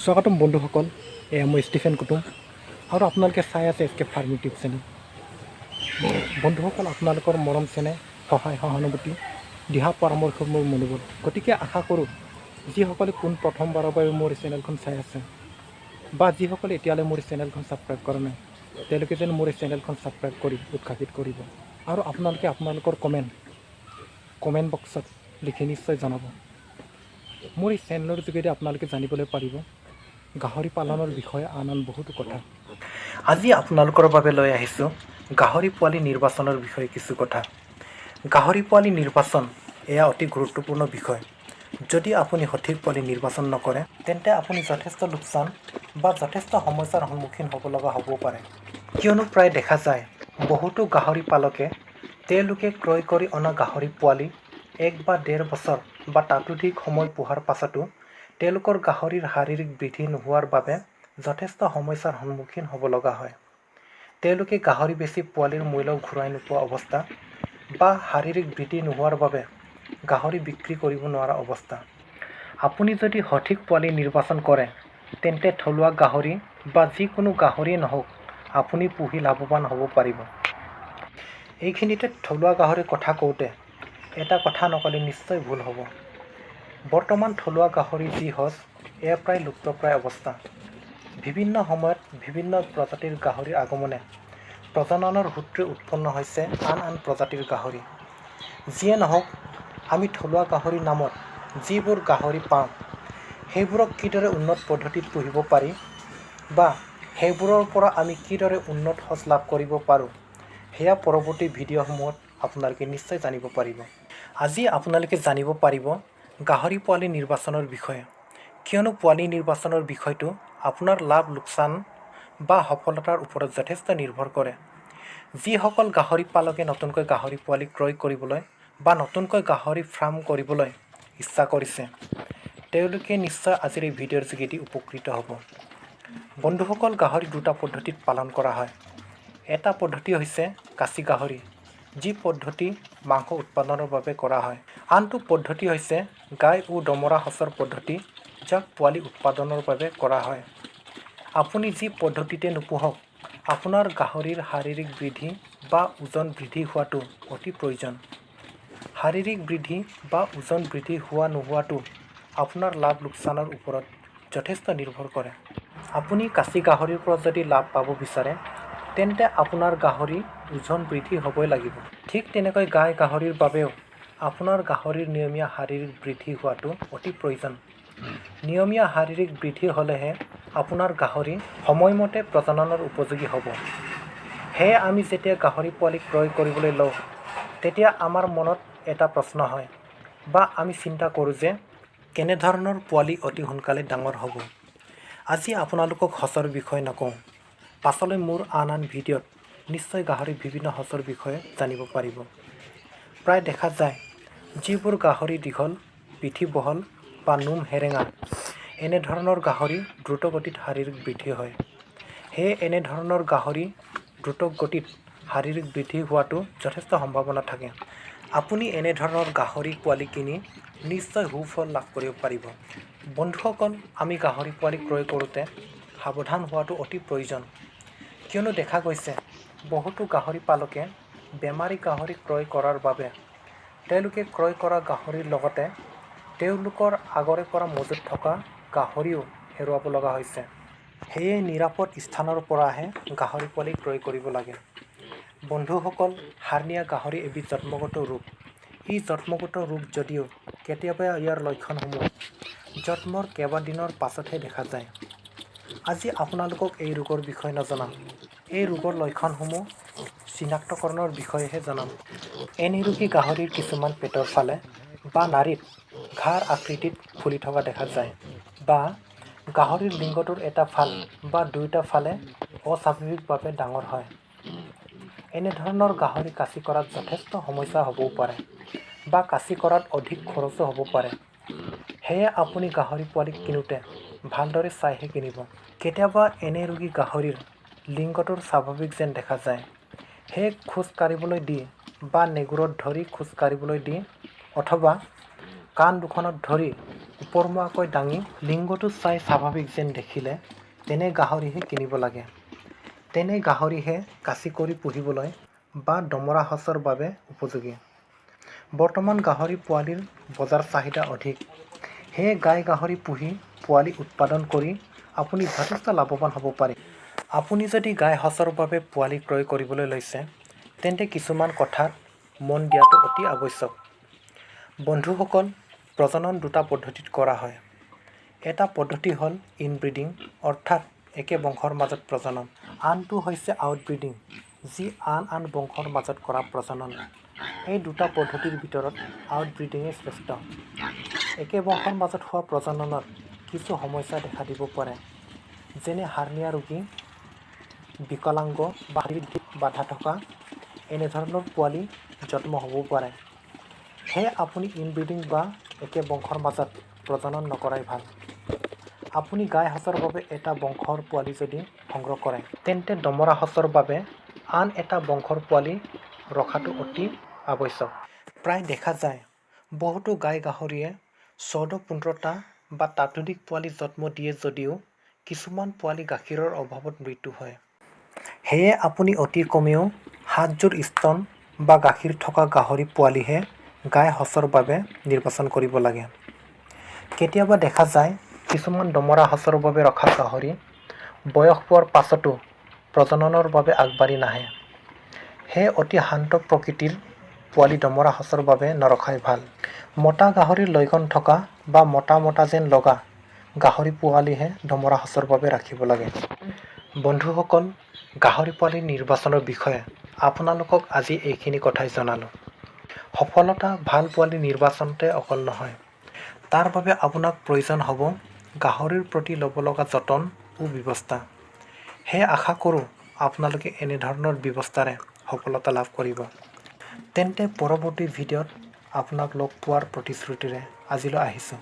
স্বাগতম বন্ধুসকল, এয়া মই ষ্টিফেন কুটুম আৰু আপোনালোকে চাই আছে এস্কেপ ফাৰ্ম ইউটিউব চেনেল। বন্ধুসকল, আপোনালোকৰ মৰম চেনেহ, সহায় সহানুভূতি, দিহা পৰামৰ্শ মোৰ মনোবল। গতিকে আশা কৰোঁ যিসকলে প্ৰথমবাৰৰ বাবে মোৰ চেনেলখন চাই আছে বা যিসকলে এতিয়ালৈ মোৰ চেনেলখন ছাবস্ক্ৰাইব কৰা নাই, তেওঁলোকে যেন মোৰ চেনেলখন ছাবস্ক্ৰাইব কৰি উৎসাহিত কৰিব আৰু আপোনালোকে আপোনালোকৰ কমেণ্ট বক্সত লিখি নিশ্চয় জনাব। মোৰ এই চেনেলৰ যোগেদি আপোনালোকে জানিবলৈ পাৰিব গাহৰি পালনৰ বিষয়ে আন বহুতো কথা। আজি আপোনালোকৰ বাবে লৈ আহিছোঁ গাহৰি পোৱালি নিৰ্বাচনৰ বিষয়ে কিছু কথা। গাহৰি পোৱালি নিৰ্বাচন এয়া অতি গুৰুত্বপূৰ্ণ বিষয়। যদি আপুনি সঠিক পোৱালি নিৰ্বাচন নকৰে তেন্তে আপুনি যথেষ্ট লোকচান বা যথেষ্ট সমস্যাৰ সন্মুখীন হ'ব লগা হ'বও পাৰে। কিয়নো প্ৰায় দেখা যায় বহুতো গাহৰি পালকে তেওঁলোকে ক্ৰয় কৰি অনা গাহৰি পোৱালি 1 বা 1.5 বছৰ বা তাতোধিক সময় পোহাৰ পাছতো তেওঁলোকৰ গাহৰিৰ শাৰীৰিক বৃদ্ধি নোহোৱাৰ বাবে যথেষ্ট সমস্যাৰ সন্মুখীন হ'ব লগা হয়। তেওঁলোকে গাহৰি বেছি পোৱালিৰ মূল্য ঘূৰাই নোপোৱা অৱস্থা বা শাৰীৰিক বৃদ্ধি নোহোৱাৰ বাবে গাহৰি বিক্ৰী কৰিব নোৱাৰা অৱস্থা। আপুনি যদি সঠিক পোৱালি নিৰ্বাচন কৰে তেন্তে থলুৱা গাহৰি বা যিকোনো গাহৰিয়ে নহওক আপুনি পুহি লাভৱান হ'ব পাৰিব। এইখিনিতে থলুৱা গাহৰিৰ কথা কওঁতে এটা কথা নক'লে নিশ্চয় ভুল হ'ব। বৰ্তমান থলুৱা গাহৰি যি সঁচ এয়া প্ৰায় লুপ্তপ্ৰায় অৱস্থা। বিভিন্ন সময়ত বিভিন্ন প্ৰজাতিৰ গাহৰিৰ আগমনে প্ৰজননৰ সূত্ৰে উৎপন্ন হৈছে আন প্ৰজাতিৰ গাহৰি। যিয়ে নহওক, আমি থলুৱা গাহৰিৰ নামত যিবোৰ গাহৰি পাওঁ সেইবোৰক কিদৰে উন্নত পদ্ধতিত পুহিব পাৰি বা সেইবোৰৰ পৰা আমি কিদৰে উন্নত সঁচ লাভ কৰিব পাৰোঁ সেয়া পৰৱৰ্তী ভিডিঅ'সমূহত আপোনালোকে নিশ্চয় জানিব পাৰিব। আজি আপোনালোকে জানিব পাৰিব গাহৰি পোৱালি নিৰ্বাচনৰ বিষয়ে। কিয়নো পোৱালি নিৰ্বাচনৰ বিষয়টো আপোনাৰ লাভ লোকচান বা সফলতাৰ ওপৰত যথেষ্ট নিৰ্ভৰ কৰে। যিসকল গাহৰি পালকে নতুনকৈ গাহৰি পোৱালি ক্ৰয় কৰিবলৈ বা নতুনকৈ গাহৰি ফাৰ্ম কৰিবলৈ ইচ্ছা কৰিছে তেওঁলোকে নিশ্চয় আজিৰ এই ভিডিঅ'ৰ যোগেদি উপকৃত হ'ব। বন্ধুসকল, গাহৰি দুটা পদ্ধতিত পালন কৰা হয়। এটা পদ্ধতি হৈছে কাচি গাহৰি, যি পদ্ধতি মাংস উৎপাদনৰ বাবে কৰা হয়। আনটো পদ্ধতি হৈছে গাই ও দমৰা সঁচৰ পদ্ধতি, যাক পোৱালি উৎপাদনৰ বাবে কৰা হয়। আপুনি যি পদ্ধতিতে নোপোহক আপোনাৰ গাহৰিৰ শাৰীৰিক বৃদ্ধি বা ওজন বৃদ্ধি হোৱাটো অতি প্ৰয়োজন। শাৰীৰিক বৃদ্ধি বা ওজন বৃদ্ধি হোৱা নোহোৱাটো আপোনাৰ লাভ লোকচানৰ ওপৰত যথেষ্ট নিৰ্ভৰ কৰে। আপুনি কাচি গাহৰিৰ পৰা যদি লাভ পাব বিচাৰে তেন্তে আপোনাৰ গাহৰি ওজন বৃদ্ধি হ'বই লাগিব। ঠিক তেনেকৈ গাই গাহৰিৰ বাবেও আপোনাৰ গাহৰিৰ নিয়মীয়া শাৰীৰিক বৃদ্ধি হোৱাটো অতি প্ৰয়োজন। নিয়মীয়া শাৰীৰিক বৃদ্ধি হ'লেহে আপোনাৰ গাহৰি সময়মতে প্ৰজননৰ উপযোগী হ'ব। সেয়ে আমি যেতিয়া গাহৰি পোৱালি ক্ৰয় কৰিবলৈ লওঁ তেতিয়া আমাৰ মনত এটা প্ৰশ্ন হয় বা আমি চিন্তা কৰোঁ যে কেনেধৰণৰ পোৱালি অতি সোনকালে ডাঙৰ হ'ব। আজি আপোনালোকক সঁচৰ বিষয়ে নকওঁ, পাছলৈ মোৰ আন ভিডিঅ'ত নিশ্চয় গাহৰিৰ বিভিন্ন সঁচৰ বিষয়ে জানিব পাৰিব। প্ৰায় দেখা যায় যিবোৰ গাহৰি দীঘল, পিঠি বহল বা নোম সেৰেঙা এনেধৰণৰ গাহৰি দ্ৰুতগতিত শাৰীৰিক বৃদ্ধি হয়। সেয়ে এনেধৰণৰ গাহৰি দ্ৰুতগতিত শাৰীৰিক বৃদ্ধি হোৱাটো যথেষ্ট সম্ভাৱনা থাকে। আপুনি এনেধৰণৰ গাহৰি পোৱালি কিনি নিশ্চয় সুফল লাভ কৰিব পাৰিব। বন্ধুসকল, আমি গাহৰি পোৱালি ক্ৰয় কৰোঁতে সাৱধান হোৱাটো অতি প্ৰয়োজন। কিয়নো দেখা গৈছে বহুতো গাহৰি পালকে বেমাৰী গাহৰি ক্ৰয় কৰাৰ বাবে তেওঁলোকে ক্ৰয় কৰা গাহৰিৰ লগতে তেওঁলোকৰ আগৰে পৰা মজুত থকা গাহৰিও হেৰুৱাব লগা হৈছে। সেয়ে নিৰাপদ স্থানৰ পৰাহে গাহৰি পোৱালি ক্ৰয় কৰিব লাগে। বন্ধুসকল, হাৰ্নিয়া গাহৰি এবিধ জন্মগত ৰোগ। এই জন্মগত ৰোগ যদিও কেতিয়াবা ইয়াৰ লক্ষণসমূহ জন্মৰ কেইবাদিনৰ পাছতহে দেখা যায়। আজি আপোনালোকক এই ৰোগৰ বিষয়ে নজনাম, এই ৰোগৰ লক্ষণসমূহ চিনাক্তকৰণৰ বিষয়েহে জনাম। এনে ৰোগী গাহৰিৰ কিছুমান পেটৰ ফালে বা নাড়ীত ঘাৰ আকৃতিত ফুলি থকা দেখা যায় বা গাহৰিৰ লিংগটোৰ এটা ফাল বা দুয়োটা ফালে অস্বাভাৱিকভাৱে ডাঙৰ হয়। এনেধৰণৰ গাহৰি কাচি কৰাত যথেষ্ট সমস্যা হ'বও পাৰে বা কাচি কৰাত অধিক খৰচো হ'ব পাৰে। সেয়ে আপুনি গাহৰি পোৱালি কিনোতে ভালদৰে চাইহে কিনিব। কেতিয়াবা এনে ৰোগী গাহৰিৰ লিংগটোৰ স্বাভাৱিক যেন দেখা যায়। সেয়ে খোজ কাঢ়িবলৈ দি বা নেগুৰত ধৰি খোজ কাঢ়িবলৈ দি অথবা কাণ দুখনত ধৰি ওপৰমুৱাকৈ দাঙি লিংগটো চাই স্বাভাৱিক যেন দেখিলে তেনে গাহৰিহে কিনিব লাগে। তেনে গাহৰিহে কাচি কৰি পুহিবলৈ বা দমৰা সঁচৰ বাবে উপযোগী। বৰ্তমান গাহৰি পোৱালিৰ বজাৰ চাহিদা অধিক। সেয়ে গাহৰি পুহি পোৱালি উৎপাদন কৰি আপুনি যথেষ্ট লাভৱান হ'ব পাৰে। আপুনি যদি সঁচৰ বাবে পোৱালি ক্ৰয় কৰিবলৈ লৈছে তেন্তে কিছুমান কথাত মন দিয়াটো অতি আৱশ্যক। বন্ধুসকল, প্ৰজনন দুটা পদ্ধতিত কৰা হয়। এটা পদ্ধতি হ'ল ইনব্ৰিডিং অৰ্থাৎ একে বংশৰ মাজত প্ৰজনন। আনটো হৈছে আউটব্ৰিডিং যি আন বংশৰ মাজত কৰা প্ৰজনন। এই দুটা পদ্ধতিৰ ভিতৰত আউটব্ৰিডিঙে শ্ৰেষ্ঠ। একে বংশৰ মাজত হোৱা প্ৰজননত কিছু সমস্যা দেখা দিব পাৰে, যেনে হাৰ্নিয়া ৰোগী, বিকলাংগ বা বৃদ্ধিত বাধা থকা এনেধৰণৰ পোৱালি জন্ম হ'ব পাৰে। সেয়ে আপুনি ইনব্ৰিডিং বা একে বংশৰ মাজত প্ৰজনন নকৰাই ভাল। আপুনি সঁচৰ বাবে এটা বংশৰ পোৱালি যদি সংগ্ৰহ কৰে তেন্তে দমৰা সঁচৰ বাবে আন এটা বংশৰ পোৱালি ৰখাটো অতি আৱশ্যক। প্ৰায় দেখা যায় বহুতো গাহৰিয়ে 14-15টা বা ততোধিক পোৱালি জন্ম দিয়ে যদিও কিছুমান পোৱালি গাখীৰৰ অভাৱত মৃত্যু হয়। সেয়ে আপুনি অতি কমেও 7 যোৰ স্তন বা গাখীৰ থকা গাহৰি পোৱালিহে সঁচৰ বাবে নিৰ্বাচন কৰিব লাগে। কেতিয়াবা দেখা যায় কিছুমান দমৰা সঁচৰ বাবে ৰখা গাহৰি বয়স পোৱাৰ পাছতো প্ৰজননৰ বাবে আগবাঢ়ি নাহে। সেয়ে অতি শান্ত প্ৰকৃতিৰ পোৱালি দমৰা সঁচৰ বাবে নৰখাই ভাল। মতা গাহৰিৰ লক্ষণ থকা বা মতা যেন লগা গাহৰি পোৱালিহে দমৰা সঁচৰ বাবে ৰাখিব লাগে। বন্ধুসকল, গাহৰি পোৱালি নিৰ্বাচনৰ বিষয়ে আপোনালোকক আজি এইখিনি কথাই জনালোঁ। সফলতা ভাল পোৱালি নিৰ্বাচনতে অকল নহয়, তাৰ বাবে আপোনাক প্ৰয়োজন হ'ব গাহৰিৰ প্ৰতি ল'ব লগা যতন ও ব্যৱস্থা। সেয়ে আশা কৰোঁ আপোনালোকে এনেধৰণৰ ব্যৱস্থাৰে সফলতা লাভ কৰিব। তেন্তে পৰৱৰ্তী ভিডিঅ'ত আপোনাক লগ পোৱাৰ প্ৰতিশ্ৰুতিৰে আজিলৈ আহিছোঁ।